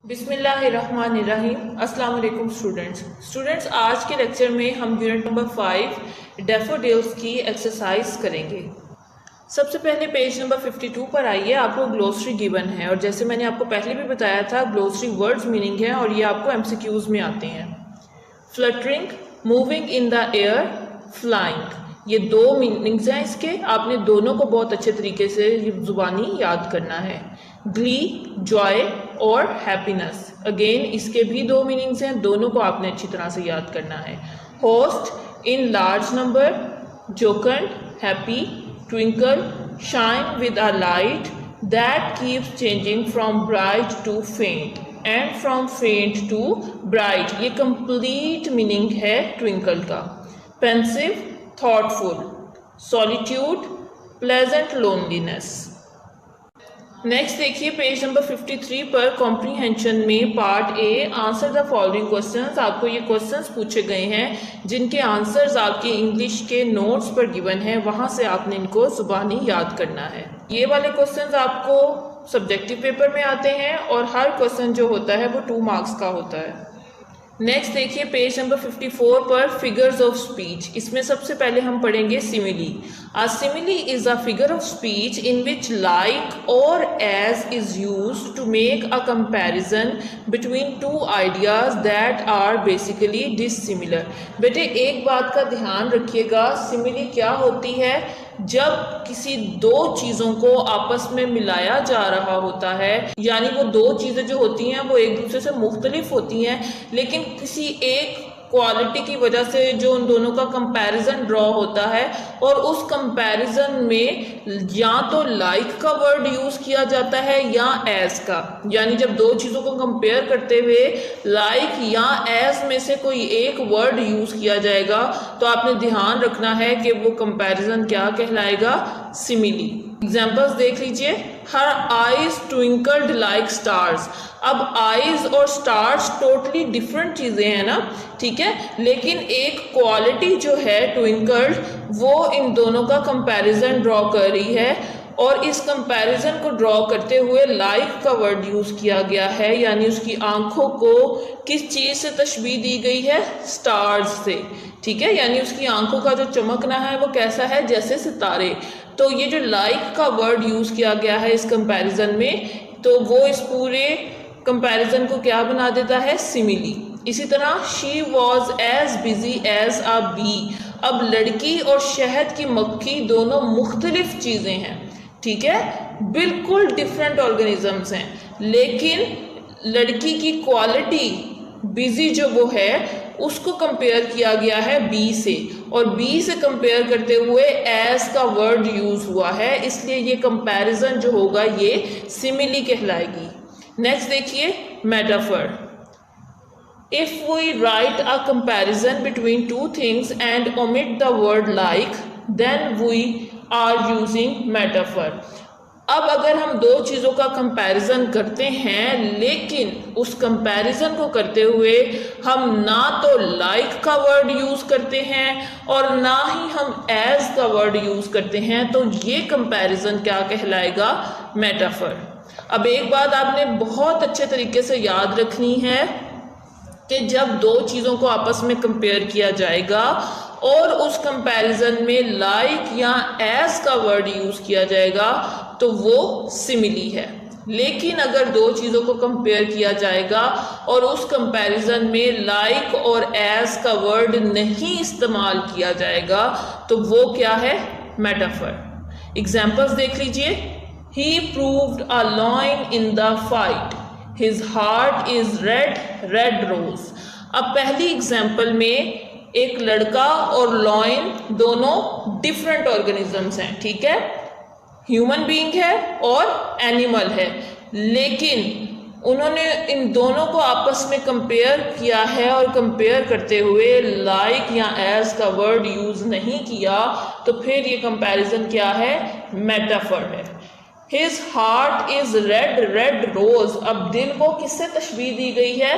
बिस्मिल्लाहिर्रहमानिर्रहीम। अस्सलाम वालेकुम स्टूडेंट्स, आज के लेक्चर में हम यूनिट नंबर 5 डैफोडिल्स की एक्सरसाइज करेंगे। सबसे पहले पेज नंबर 52 पर आइए। आपको ग्लोसरी गिवन है और जैसे मैंने आपको पहले भी बताया था, ग्लोसरी वर्ड्स मीनिंग है और ये आपको एमसीक्यूज में आते हैं। Fluttering, moving in the air, flying, ये दो मीनिंग्स हैं इसके। आपने दोनों को बहुत अच्छे तरीके से जुबानी याद करना है। ग्ली, जॉय और हैप्पीनेस, अगेन इसके भी दो मीनिंग्स हैं, दोनों को आपने अच्छी तरह से याद करना है। Host, in large number, jocund, happy, twinkle, shine with a light that keeps changing from bright to faint and from faint to bright, ये कंप्लीट मीनिंग है ट्विंकल का। Pensive, thoughtful, solitude, pleasant loneliness. Next देखिए page number 53 पर comprehension में part A, answer the following questions. आपको ये questions पूछे गए हैं जिनके आंसर्स आपके इंग्लिश के नोट्स पर गिवन है, वहां से आपने इनको जुबानी याद करना है। ये वाले क्वेश्चंस आपको सब्जेक्टिव पेपर में आते हैं और हर क्वेश्चन जो होता है वो 2 मार्क्स का होता है। नेक्स्ट देखिए पेज नंबर 54 पर फिगर्स ऑफ स्पीच। इसमें सबसे पहले हम पढ़ेंगे simile. A simile is a figure of speech in which like or as is used to make a comparison between two ideas that are basically dissimilar. बेटे एक बात का ध्यान रखिएगा, सिमिली क्या होती है? जब किसी दो चीज़ों को आपस में मिलाया जा रहा होता है, यानी वो दो चीज़ें जो होती हैं वो एक दूसरे से मुख्तलिफ होती हैं, लेकिन किसी एक क्वालिटी की वजह से जो उन दोनों का कंपैरिजन ड्रॉ होता है और उस कंपैरिजन में या तो लाइक का वर्ड यूज किया जाता है या एज का, यानी जब दो चीज़ों को कंपेयर करते हुए लाइक या एज में से कोई एक वर्ड यूज किया जाएगा तो आपने ध्यान रखना है कि वो कंपैरिजन क्या कहलाएगा? सिमिली। एग्जाम्पल्स देख लीजिए। Her eyes twinkled like stars. अब आईज और स्टार्स टोटली डिफरेंट चीजें हैं ना, ठीक है, लेकिन एक क्वालिटी जो है ट्विंकल्ड, वो इन दोनों का कंपैरिजन ड्रॉ कर रही है और इस कंपैरिजन को ड्रॉ करते हुए लाइक का वर्ड यूज किया गया है, यानी उसकी आंखों को किस चीज से तशबीह दी गई है? स्टार्स से, ठीक है, यानी उसकी आंखों का जो चमकना है वो कैसा है? जैसे सितारे। तो ये जो लाइक का वर्ड यूज किया गया है इस कंपैरिजन में, तो वो इस पूरे कंपैरिजन को क्या बना देता है? सिमिली। इसी तरह she was as busy as a bee. अब लड़की और शहद की मक्खी दोनों मुख्तलिफ चीजें हैं, ठीक है, बिल्कुल डिफरेंट ऑर्गेनिजम्स हैं, लेकिन लड़की की क्वालिटी बिजी जो वो है उसको कंपेयर किया गया है बी से, और बी से कंपेयर करते हुए एज का वर्ड यूज हुआ है, इसलिए ये कंपैरिजन जो होगा ये सिमिली कहलाएगी। नेक्स्ट देखिए metaphor. If we write a comparison between two things and omit the word like then we are using metaphor. अब अगर हम दो चीज़ों का कंपैरिजन करते हैं लेकिन उस कंपैरिजन को करते हुए हम ना तो लाइक का वर्ड यूज़ करते हैं और ना ही हम एज का वर्ड यूज़ करते हैं, तो ये कंपैरिजन क्या कहलाएगा? मेटाफर। अब एक बात आपने बहुत अच्छे तरीके से याद रखनी है कि जब दो चीज़ों को आपस में कंपेयर किया जाएगा और उस कंपैरिजन में लाइक या एज का वर्ड यूज किया जाएगा तो वो सिमिली है, लेकिन अगर दो चीज़ों को कंपेयर किया जाएगा और उस कंपैरिजन में लाइक और एज का वर्ड नहीं इस्तेमाल किया जाएगा तो वो क्या है? मेटाफर। एग्जाम्पल्स देख लीजिए। He proved a lion in the fight, his heart is red red rose. अब पहली एग्जाम्पल में एक लड़का और लॉइन दोनों डिफरेंट ऑर्गेनिजम्स हैं, ठीक है, ह्यूमन बीइंग है और एनिमल है, लेकिन उन्होंने इन दोनों को आपस में कंपेयर किया है और कंपेयर करते हुए लाइक या एज का वर्ड यूज नहीं किया, तो फिर ये कंपैरिजन क्या है? मेटाफर है। His heart is red red rose. अब दिल को किससे तशबीह दी गई है?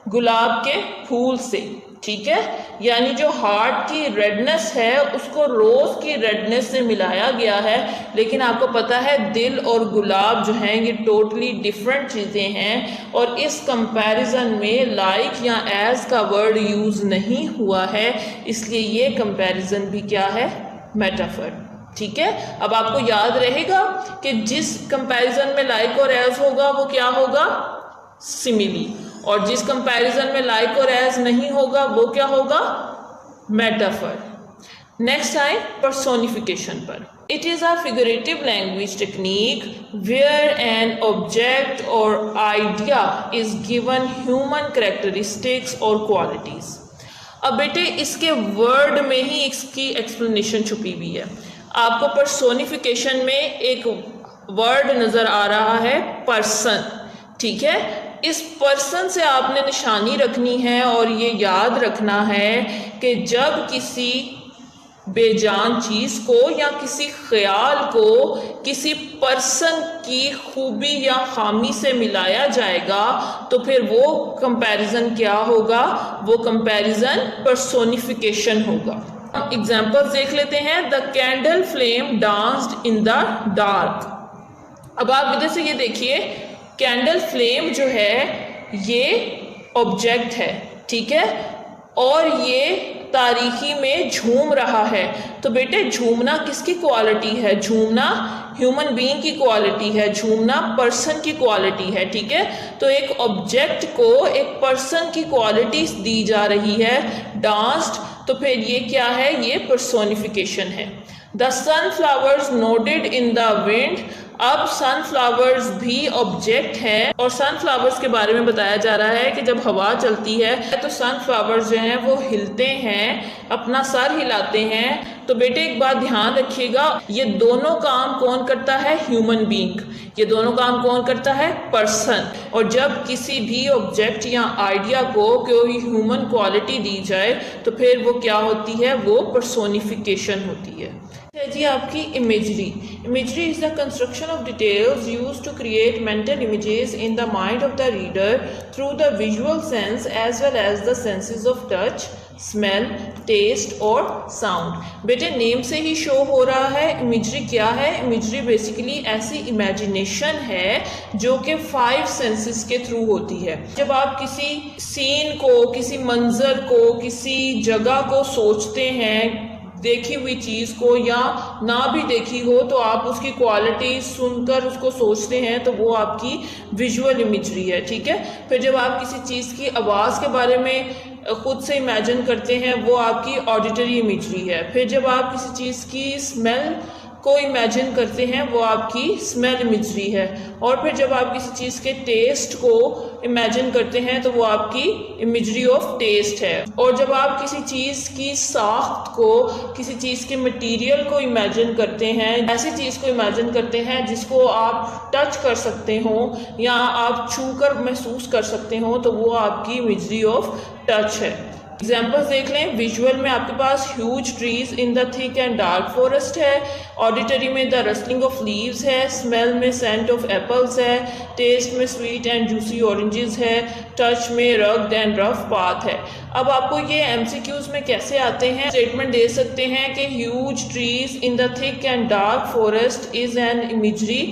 गुलाब के फूल से, ठीक है, यानी जो हार्ट की रेडनेस है उसको रोज की रेडनेस से मिलाया गया है, लेकिन आपको पता है दिल और गुलाब जो हैं ये टोटली डिफरेंट चीज़ें हैं, और इस कंपैरिजन में लाइक या एज का वर्ड यूज़ नहीं हुआ है, इसलिए ये कंपैरिजन भी क्या है, मेटाफर। ठीक है, अब आपको याद रहेगा कि जिस कंपैरिजन में लाइक और एज होगा वो क्या होगा, सिमिली, और जिस कंपैरिजन में लाइक और एज नहीं होगा वो क्या होगा, मेटाफर। नेक्स्ट आए पर्सोनिफिकेशन पर। It is a figurative language technique where an object or idea is given human characteristics और क्वालिटीज। अब बेटे इसके वर्ड में ही इसकी एक्सप्लेनेशन छुपी हुई है। आपको पर्सोनिफिकेशन में एक वर्ड नजर आ रहा है पर्सन, ठीक है, इस पर्सन से आपने निशानी रखनी है और ये याद रखना है कि जब किसी बेजान चीज़ को या किसी ख्याल को किसी पर्सन की खूबी या खामी से मिलाया जाएगा तो फिर वो कंपैरिजन क्या होगा, वो कंपैरिजन पर्सोनिफिकेशन होगा। एग्जाम्पल्स देख लेते हैं। The candle flame danced in the dark. अब आप इधर से ये देखिए, कैंडल फ्लेम जो है ये ऑब्जेक्ट है, ठीक है, और ये तारीकी में झूम रहा है। तो बेटे झूमना किसकी क्वालिटी है, झूमना ह्यूमन बीइंग की क्वालिटी है, झूमना पर्सन की क्वालिटी है, ठीक है। तो एक ऑब्जेक्ट को एक पर्सन की क्वालिटी दी जा रही है, डांस्ड, तो फिर ये क्या है, ये पर्सोनिफिकेशन है। The sunflowers nodded in the wind. अब सनफ्लावर्स भी ऑब्जेक्ट हैं और सनफ्लावर्स के बारे में बताया जा रहा है कि जब हवा चलती है तो सनफ्लावर्स जो हैं वो हिलते हैं, अपना सर हिलाते हैं। तो बेटे एक बात ध्यान रखिएगा, ये दोनों काम कौन करता है, ह्यूमन बीइंग। ये दोनों काम कौन करता है, पर्सन। और जब किसी भी ऑब्जेक्ट या आइडिया को कोई ह्यूमन क्वालिटी दी जाए तो फिर वो क्या होती है, वो पर्सोनिफिकेशन होती है। जी आपकी imagery. Imagery is the construction of details used to create mental images in the mind of the reader through the visual sense as well as the senses of touch, smell, taste और sound. बेटे name से ही show हो रहा है imagery क्या है। Imagery basically ऐसी इमेजिनेशन है जो कि 5 सेंसेस के थ्रू होती है। जब आप किसी सीन को, किसी मंजर को, किसी जगह को सोचते हैं, देखी हुई चीज़ को या ना भी देखी हो, तो आप उसकी क्वालिटी सुनकर उसको सोचते हैं, तो वो आपकी विजुअल इमेजरी है, ठीक है। फिर जब आप किसी चीज़ की आवाज़ के बारे में खुद से इमेजिन करते हैं, वो आपकी ऑडिटरी इमेजरी है। फिर जब आप किसी चीज़ की स्मेल को इमेजिन करते हैं, वो आपकी स्मेल इमेजरी है। और फिर जब आप किसी चीज़ के टेस्ट को इमेजिन करते हैं तो वो आपकी इमेजरी ऑफ टेस्ट है। और जब आप किसी चीज़ की साख्त को, किसी चीज़ के मटेरियल को इमेजिन करते हैं, ऐसी चीज़ को इमेजिन करते हैं जिसको आप टच कर सकते हो या आप छूकर महसूस कर सकते हो, तो वो आपकी इमेजरी ऑफ टच है। एग्जाम्पल्स देख लें। विजुअल में आपके पास huge trees in the thick and dark forest है, ऑडिटरी में द रस्लिंग ऑफ लीव्स है, स्मेल में सेंट ऑफ एप्पल्स है, टेस्ट में स्वीट एंड जूसी ऑरेंजेस है, टच में रग्ड एंड रफ पाथ है। अब आपको ये एमसीक्यूज में कैसे आते हैं, स्टेटमेंट दे सकते हैं कि huge trees in the thick and dark forest is an imagery.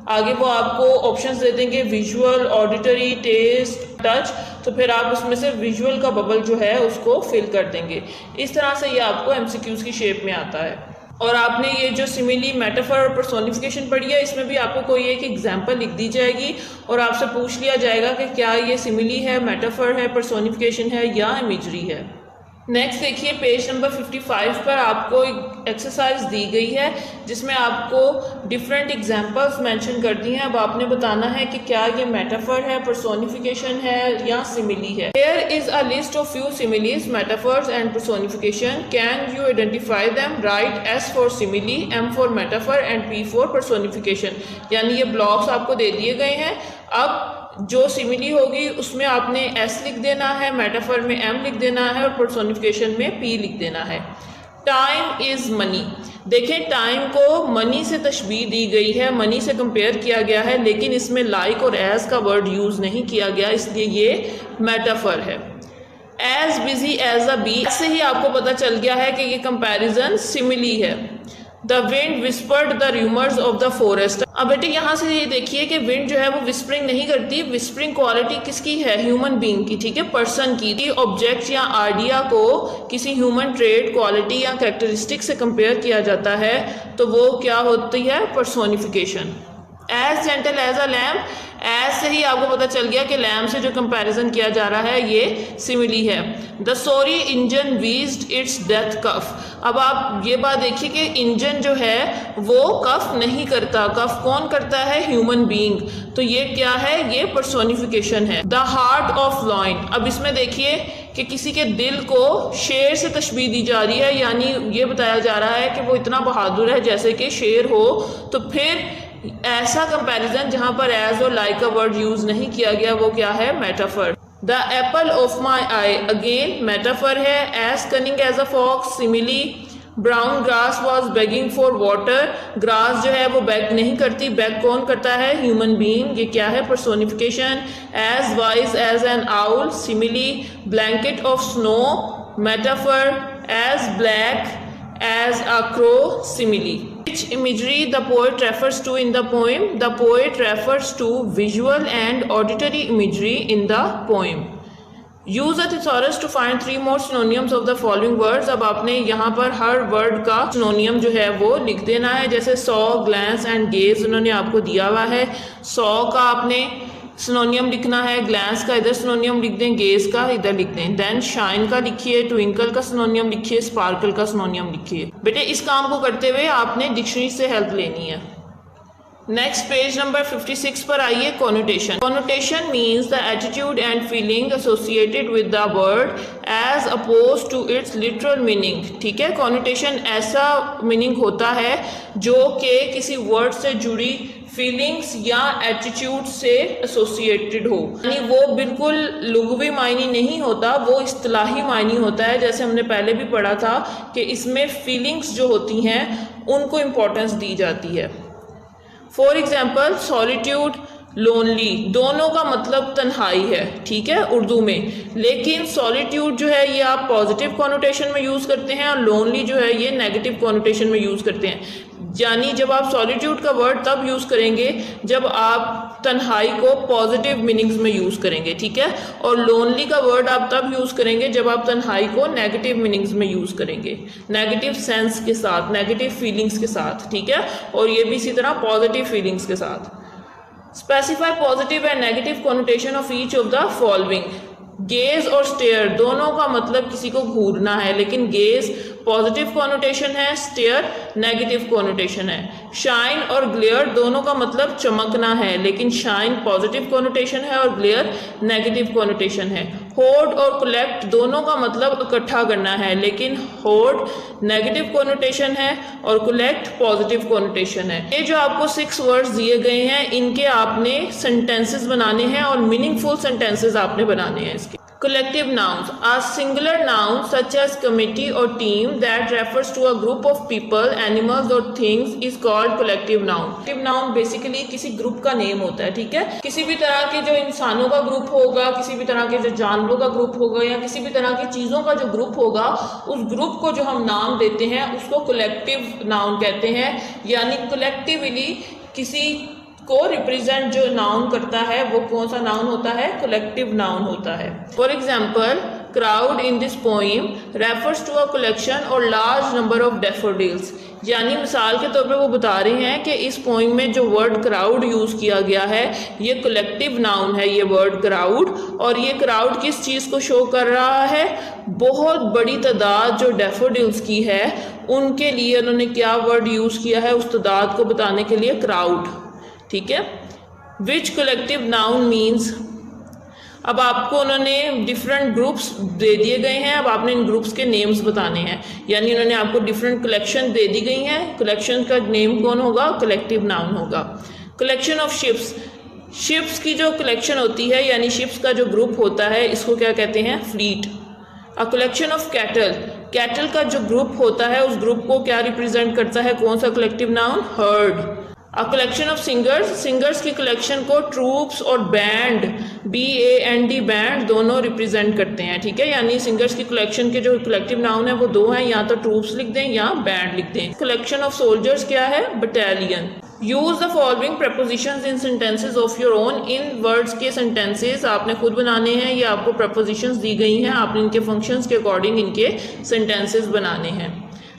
आगे वो आपको ऑप्शंस दे देंगे, विजुअल, ऑडिटरी, टेस्ट, टच, तो फिर आप उसमें से विजुअल का बबल जो है उसको फिल कर देंगे। इस तरह से ये आपको एमसीक्यूज की शेप में आता है। और आपने ये जो सिमिली, मेटाफर और पर्सोनिफिकेशन पढ़ी है, इसमें भी आपको कोई एक एग्जाम्पल लिख दी जाएगी और आपसे पूछ लिया जाएगा कि क्या ये सिमिली है, मेटाफर है, पर्सोनिफिकेशन है या इमेजरी है। नेक्स्ट देखिए, पेज नंबर 55 पर आपको एक एक्सरसाइज दी गई है जिसमें आपको डिफरेंट एग्जांपल्स मेंशन कर दी हैं। अब आपने बताना है कि क्या ये मेटाफर है, पर्सोनिफिकेशन है या सिमिली है। Here is a list of few similes, metaphors and personification. Can you identify them? Write S for simile, M for metaphor and P for personification. यानी ये ब्लॉक्स आपको दे दिए गए हैं। अब जो सिमिली होगी उसमें आपने एस लिख देना है, मेटाफर में एम लिख देना है और पर्सोनिफिकेशन में पी लिख देना है। Time is money. देखें, टाइम को मनी से तशबीह दी गई है, मनी से कंपेयर किया गया है, लेकिन इसमें लाइक और एज का वर्ड यूज़ नहीं किया गया, इसलिए ये मेटाफर है। As busy as a bee, इससे ही आपको पता चल गया है कि ये कंपैरिजन सिमिली है। The wind whispered the rumours of the forest. अब बेटे यहाँ से ये देखिए कि विंड जो है वो विस्परिंग नहीं करती। विस्परिंग क्वालिटी किसकी है? ह्यूमन बीइंग की, ठीक है, पर्सन की। ऑब्जेक्ट या आइडिया को किसी ह्यूमन ट्रेड, क्वालिटी या कैरेक्टरिस्टिक से कंपेयर किया जाता है तो वो क्या होती है? Personification. As gentle as a lamb, as से ही आपको पता चल गया कि लैम्ब से जो कंपैरिजन किया जा रहा है ये सिमिली है। The sorry engine wheezed its death cough. अब आप ये बात देखिए कि इंजन जो है वो कफ नहीं करता। कफ कौन करता है? Human being. तो ये क्या है? ये पर्सोनिफिकेशन है। द हार्ट ऑफ लॉयन, अब इसमें देखिए कि किसी के दिल को शेर से तशबीह दी जा रही है, यानी ये बताया जा रहा है कि वो इतना बहादुर है जैसे कि शेर हो। तो फिर ऐसा कंपैरिजन जहां पर एज और लाइक अ वर्ड यूज नहीं किया गया वो क्या है? Metaphor. The apple of my eye, again metaphor है। As cunning as a fox, simile. Brown grass was begging for water, grass जो है वो बेग नहीं करती। बेग कौन करता है? Human being. ये क्या है? Personification. As wise as an owl, simile. Blanket of snow, metaphor. As black as a crow, simile. Which imagery the poet refers to in the poem? The poet refers to visual and auditory imagery in the poem. Use a thesaurus to find 3 more synonyms of the following words. अब आपने यहाँ पर हर word का सिनोनियम जो है वो लिख देना है। जैसे सॉ, ग्लैंस एंड गेज उन्होंने आपको दिया हुआ है। सॉ का आपने सिनोनियम लिखना है, ग्लैंस का इधर सिनोनियम लिख दें, गेज का इधर लिख दें। देन शाइन का लिखिए, ट्विंकल का सिनोनियम लिखिए, स्पार्कल का सिनोनियम लिखिए। बेटे इस काम को करते हुए आपने डिक्शनरी से हेल्प लेनी है। नेक्स्ट पेज नंबर 56 पर आइए। Connotation. Connotation means the attitude and feeling associated with the word as opposed to its literal meaning. ठीक है, कॉनोटेशन ऐसा मीनिंग होता है जो कि किसी वर्ड से जुड़ी फीलिंग्स या एटीट्यूड से एसोसिएटेड हो, यानी वो बिल्कुल लुग़वी मायनी नहीं होता, वो इस्तिलाही मायनी होता है। जैसे हमने पहले भी पढ़ा था कि इसमें फीलिंग्स जो होती हैं उनको इम्पोर्टेंस दी जाती है। फॉर एग्जाम्पल सॉलिट्यूड, लोनली, दोनों का मतलब तन्हाई है, ठीक है, उर्दू में। लेकिन सॉलिट्यूड जो है ये आप पॉजिटिव कॉनोटेशन में यूज़ करते हैं और लोनली जो है ये नेगेटिव कॉनोटेशन में यूज़ करते हैं। यानी जब आप सॉलिट्यूड का वर्ड तब यूज़ करेंगे जब आप तन्हाई को पॉजिटिव मीनिंग्स में यूज़ करेंगे, ठीक है, और लोनली का वर्ड आप तब यूज़ करेंगे जब आप तन्हाई को नेगेटिव मीनिंग्स में यूज़ करेंगे, नेगेटिव सेंस के साथ, नेगेटिव फीलिंग्स के साथ, ठीक है, और ये भी इसी तरह पॉजिटिव फीलिंग्स के साथ। Specify positive and negative connotation of each of the following. Gauge और स्टेयर दोनों का मतलब किसी को घूरना है, लेकिन गेज पॉजिटिव कॉनोटेशन है, स्टेयर नेगेटिव कॉनोटेशन है। शाइन और ग्लेयर दोनों का मतलब चमकना है, लेकिन शाइन पॉजिटिव कॉनोटेशन है और ग्लेयर नेगेटिव कॉनोटेशन है। होर्ड और कलेक्ट दोनों का मतलब इकट्ठा करना है, लेकिन होर्ड नेगेटिव कॉनोटेशन है और कलेक्ट पॉजिटिव कॉनोटेशन है। ये जो आपको 6 वर्ड्स दिए गए हैं इनके आपने सेंटेंसेस बनाने हैं और मीनिंगफुल सेंटेंसेस आपने बनाने हैं इसके। Collective nouns. A singular noun such as committee or team that refers to a group of people, animals or things is called collective noun. Collective noun basically किसी ग्रुप का name होता है, ठीक है, किसी भी तरह के जो इंसानों का ग्रुप होगा, किसी भी तरह के जो जानवरों का ग्रुप होगा या किसी भी तरह की चीज़ों का जो ग्रुप होगा, उस ग्रुप को जो हम नाम देते हैं उसको collective noun कहते हैं। यानी कलेक्टिवली किसी को रिप्रेजेंट जो नाउन करता है वो कौन सा नाउन होता है? कलेक्टिव नाउन होता है। For example crowd in this poem refers to a collection और लार्ज नंबर ऑफ डैफोडिल्स। यानी मिसाल के तौर पे वो बता रहे हैं कि इस पोइम में जो वर्ड क्राउड यूज़ किया गया है ये कलेक्टिव नाउन है, ये वर्ड क्राउड। और ये क्राउड किस चीज़ को शो कर रहा है? बहुत बड़ी तादाद जो डैफोडिल्स की है उनके लिए उन्होंने क्या वर्ड यूज़ किया है? उस तादाद को बताने के लिए क्राउड, ठीक है। विच कलेक्टिव नाउन मीन्स, अब आपको उन्होंने डिफरेंट ग्रुप्स दे दिए गए हैं, अब आपने इन ग्रुप्स के नेम्स बताने हैं। यानी उन्होंने आपको डिफरेंट कलेक्शन दे दी गई हैं, कलेक्शन का नेम कौन होगा? कलेक्टिव नाउन होगा। कलेक्शन ऑफ शिप्स, शिप्स की जो कलेक्शन होती है यानी शिप्स का जो ग्रुप होता है इसको क्या कहते हैं? Fleet. A collection of cattle, cattle का जो ग्रुप होता है उस ग्रुप को क्या रिप्रेजेंट करता है? कौन सा collective noun? Heard. A collection of singers, singers की कलेक्शन को ट्रूप्स और बैंड, BAND बैंड दोनों रिप्रेजेंट करते हैं, ठीक है। यानी सिंगर्स की कलेक्शन के जो कलेक्टिव नाउन है वो दो हैं, या तो ट्रूप्स लिख दें या बैंड लिख दें। कलेक्शन ऑफ सोल्जर्स क्या है, battalion. Use the following propositions in sentences of your own, in words के सेंटेंसेस आपने खुद बनाने हैं, ये आपको प्रपोजिशंस दी गई हैं, आपने इनके फंक्शंस के अकॉर्डिंग इनके सेंटेंसेस बनाने हैं।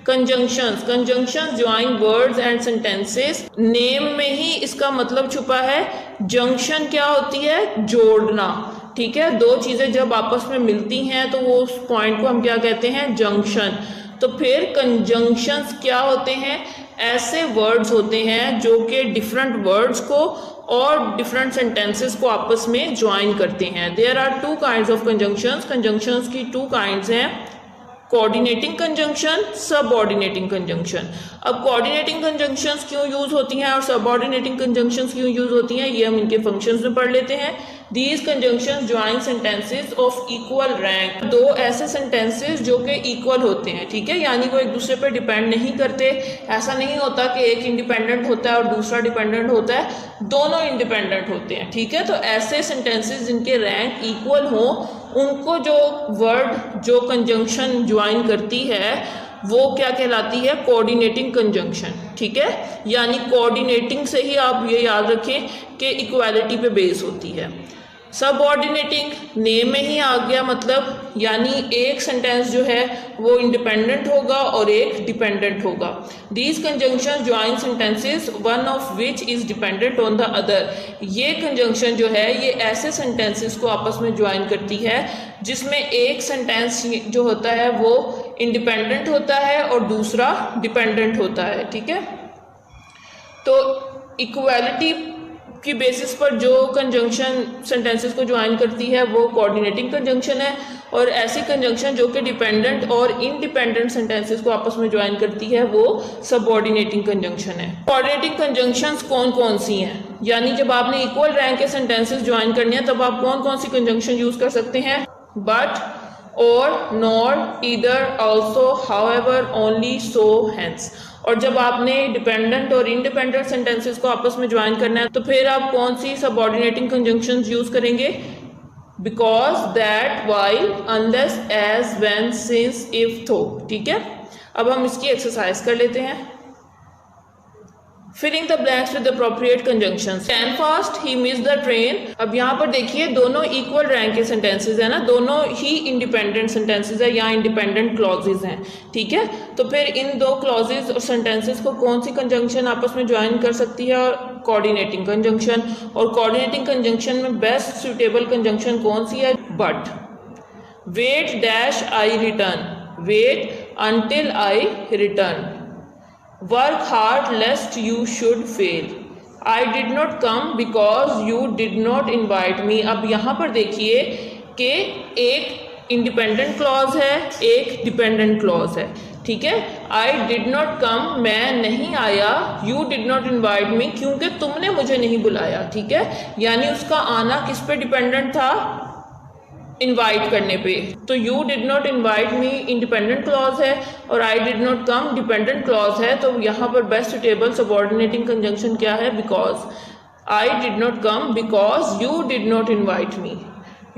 Conjunctions, conjunctions join words and sentences, name में ही इसका मतलब छुपा है। जंक्शन क्या होती है, जोड़ना, ठीक है। दो चीजें जब आपस में मिलती हैं तो वो उस पॉइंट को हम क्या कहते हैं, जंक्शन। तो फिर कंजंक्शंस क्या होते हैं, ऐसे वर्ड्स होते हैं जो कि डिफरेंट वर्ड्स को और डिफरेंट सेंटेंसेस को आपस में ज्वाइन करते हैं। There are two kinds of conjunctions, conjunctions की टू काइंड्स हैं, कोऑर्डिनेटिंग कंजंक्शन, सबऑर्डिनेटिंग कंजंक्शन। अब कोऑर्डिनेटिंग कंजंक्शंस क्यों यूज होती हैं और सबऑर्डिनेटिंग कंजंक्शंस क्यों यूज होती हैं, ये हम इनके फंक्शंस में पढ़ लेते हैं। These conjunctions join sentences of equal rank, दो ऐसे सेंटेंसेस जो कि इक्वल होते हैं, ठीक है। यानी वो एक दूसरे पर डिपेंड नहीं करते, ऐसा नहीं होता कि एक इंडिपेंडेंट होता है और दूसरा डिपेंडेंट होता है, दोनों इंडिपेंडेंट होते हैं, ठीक है। तो ऐसे सेंटेंसेस जिनके रैंक इक्वल हो, उनको जो वर्ड जो कंजंक्शन ज्वाइन करती है वो क्या कहलाती है, कोऑर्डिनेटिंग कंजंक्शन, ठीक है। यानी कोऑर्डिनेटिंग से ही आप ये याद रखें कि इक्वालिटी पे बेस होती है। सबऑर्डिनेटिंग नेम में ही आ गया मतलब, यानी एक सेंटेंस जो है वो इंडिपेंडेंट होगा और एक डिपेंडेंट होगा। These conjunction join sentences one of which is dependent on the other, ये कंजंक्शन जो है ये ऐसे सेंटेंसेस को आपस में ज्वाइन करती है जिसमें एक सेंटेंस जो होता है वो इंडिपेंडेंट होता है और दूसरा डिपेंडेंट होता है, ठीक है। तो इक्वालिटी की बेसिस पर जो कंजंक्शन सेंटेंसेस को ज्वाइन करती है वो कोऑर्डिनेटिंग कंजंक्शन है, और ऐसी कंजंक्शन जो कि डिपेंडेंट और इंडिपेंडेंट सेंटेंसेस को आपस में ज्वाइन करती है वो सबऑर्डिनेटिंग कंजंक्शन है। कोऑर्डिनेटिंग कंजंक्शंस कौन कौन सी हैं, यानी जब आपने इक्वल रैंक के सेंटेंसेस ज्वाइन करने हैं तब आप कौन कौन सी कंजंक्शन यूज कर सकते हैं, but, or, nor, either, also, however, only, so, hence. और जब आपने डिपेंडेंट और इंडिपेंडेंट सेंटेंसेस को आपस में ज्वाइन करना है तो फिर आप कौन सी सबऑर्डिनेटिंग कंजंक्शंस यूज करेंगे, because, that, while, unless, as, when, since, if, though, ठीक है। अब हम इसकी एक्सरसाइज कर लेते हैं। Filling the blanks with appropriate conjunctions. ran fast, he missed the train। अब यहाँ पर देखिए दोनों इक्वल रैंक के सेंटेंसेस है ना, दोनों ही इंडिपेंडेंट सेंटेंसेस है या इंडिपेंडेंट क्लॉजेज हैं, ठीक है। तो फिर इन दो क्लॉजेज और सेंटेंसेस को कौन सी कंजंक्शन आपस में ज्वाइन कर सकती है, कोऑर्डिनेटिंग कंजंक्शन। और कोऑर्डिनेटिंग कंजंक्शन में बेस्ट सुटेबल कंजंक्शन कौन सी है, but. Wait dash I return, wait until I return. Work hard lest you should fail. I did not come because you did not invite me। अब यहाँ पर देखिए कि एक इंडिपेंडेंट क्लॉज है, एक डिपेंडेंट क्लॉज है, ठीक है। I did not come, मैं नहीं आया, you did not invite me, क्योंकि तुमने मुझे नहीं बुलाया, ठीक है। यानी उसका आना किस पे डिपेंडेंट था, इनवाइट करने पे। तो you did not invite me independent clause है और आई did not come dependent clause है। तो यहाँ पर बेस्ट सुटेबल सबऑर्डिनेटिंग कंजंक्शन क्या है, because. I did not come because you did not invite me.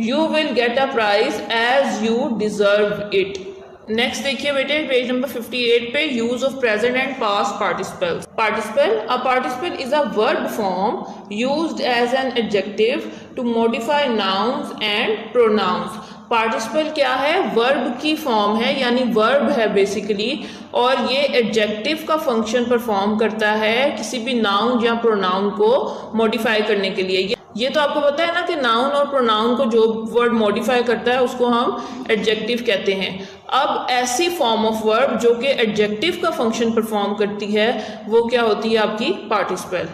You will get a prize as you deserve it. Next देखिए बेटे पेज नंबर 58 पे, use of present and past participles. Participle, a participle is a verb form used as an adjective to modify nouns and pronouns. Participle क्या है, verb की form है, यानी verb है basically, और ये एडजेक्टिव का फंक्शन परफॉर्म करता है किसी भी नाउन या प्रोनाउन को मॉडिफाई करने के लिए। ये तो आपको पता है ना कि नाउन और प्रोनाउन को जो वर्ड मॉडिफाई करता है उसको हम एडजेक्टिव कहते हैं। अब ऐसी फॉर्म ऑफ वर्ब जो कि एडजेक्टिव का फंक्शन परफॉर्म करती है वो क्या होती है, आपकी participle.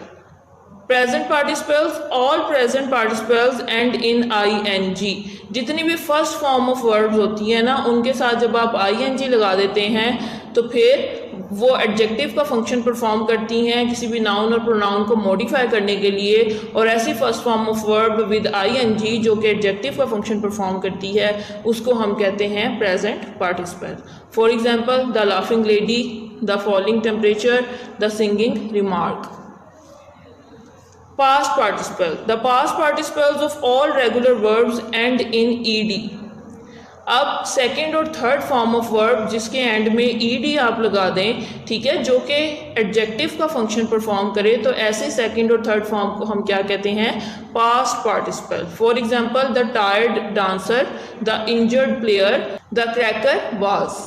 Present participles, all present participles and in ING। जितनी भी फर्स्ट फॉर्म ऑफ वर्ब्स होती है ना उनके साथ जब आप ING लगा देते हैं तो फिर वो एडजेक्टिव का फंक्शन परफॉर्म करती हैं किसी भी नाउन और प्रोनाउन को मॉडिफाई करने के लिए। और ऐसी first form of verb with ING जो कि एडजेक्टिव का फंक्शन परफॉर्म करती है उसको हम कहते हैं present participle. For example, the laughing lady, the falling temperature, the singing remark. Past participle. The past participles of all regular verbs end in ed. अब सेकेंड और थर्ड फॉर्म ऑफ वर्ब जिसके and में ED आप लगा दें, ठीक है, जो कि एडजेक्टिव का फंक्शन परफॉर्म करे, तो ऐसे सेकेंड और थर्ड फॉर्म को हम क्या कहते हैं? Past participle. For example, the tired dancer, the injured player, the cracker was.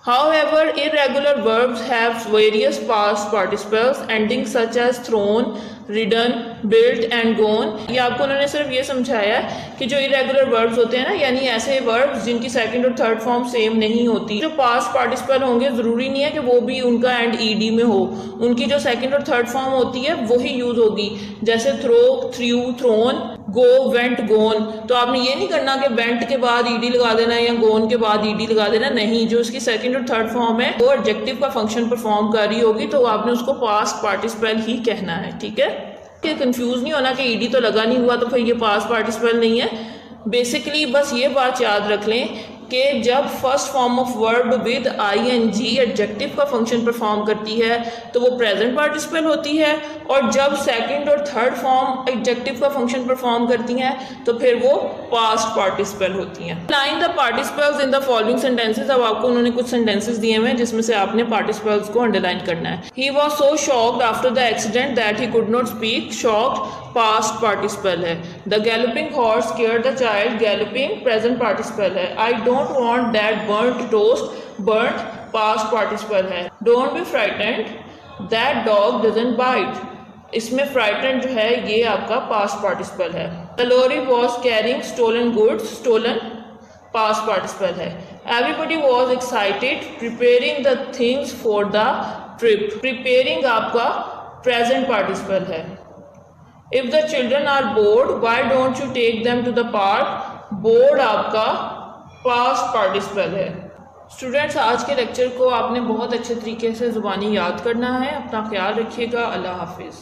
However, irregular verbs have various past participles ending such as thrown, ridden, built and gone. ये आपको उन्होंने सिर्फ ये समझाया कि जो irregular verbs होते हैं ना, यानी ऐसे verbs जिनकी सेकंड और थर्ड फॉर्म सेम नहीं होती, जो past participle होंगे ज़रूरी नहीं है कि वो भी उनका एंड ed में हो. उनकी जो सेकंड और थर्ड फॉर्म होती है वही यूज़ होगी. जैसे थ्रो, थ्रू, थ्रोन, गो, वेंट, गोन. तो आपने ये नहीं करना कि वेंट के बाद ईडी लगा देना या गोन के बाद ईडी लगा देना. नहीं, जो उसकी सेकंड और थर्ड फॉर्म है वो एडजेक्टिव का फंक्शन परफॉर्म कर रही होगी, तो आपने उसको पास्ट पार्टिसिपल ही कहना है. ठीक है, कि कंफ्यूज नहीं होना कि ईडी तो लगा नहीं हुआ तो फिर ये पास्ट पार्टिसिपल नहीं है. बेसिकली बस ये बात याद रख लें कि जब first form of verb with ING adjective का फंक्शन परफॉर्म करती है तो वो प्रेजेंट पार्टिसिपल होती है, और जब सेकंड और थर्ड फॉर्म एडजेक्टिव का फंक्शन परफॉर्म करती हैं तो फिर वो पास्ट पार्टिसिपल होती हैं. Line the participles in the following sentences. अब आपको उन्होंने कुछ सेंटेंसेस दिए हुए हैं जिसमें से आपने पार्टिसिपल्स को अंडरलाइन करना है. He was so shocked after the accident that he could not speak. Shocked past participle है. The galloping horse scared the child. Galloping present participle है. I don't want that burnt toast. Burnt past participle है. Don't be frightened. That dog doesn't bite. इसमें frightened जो है ये आपका past participle है. The lorry was carrying stolen goods. Stolen past participle है. Everybody was excited preparing the things for the trip. Preparing आपका present participle है. If the children are bored why don't you take them to the park. Bored आपका past participle है. Students, आज के lecture को आपने बहुत अच्छे तरीके से ज़ुबानी याद करना है. अपना ख्याल रखिएगा. अल्लाह हाफिज़.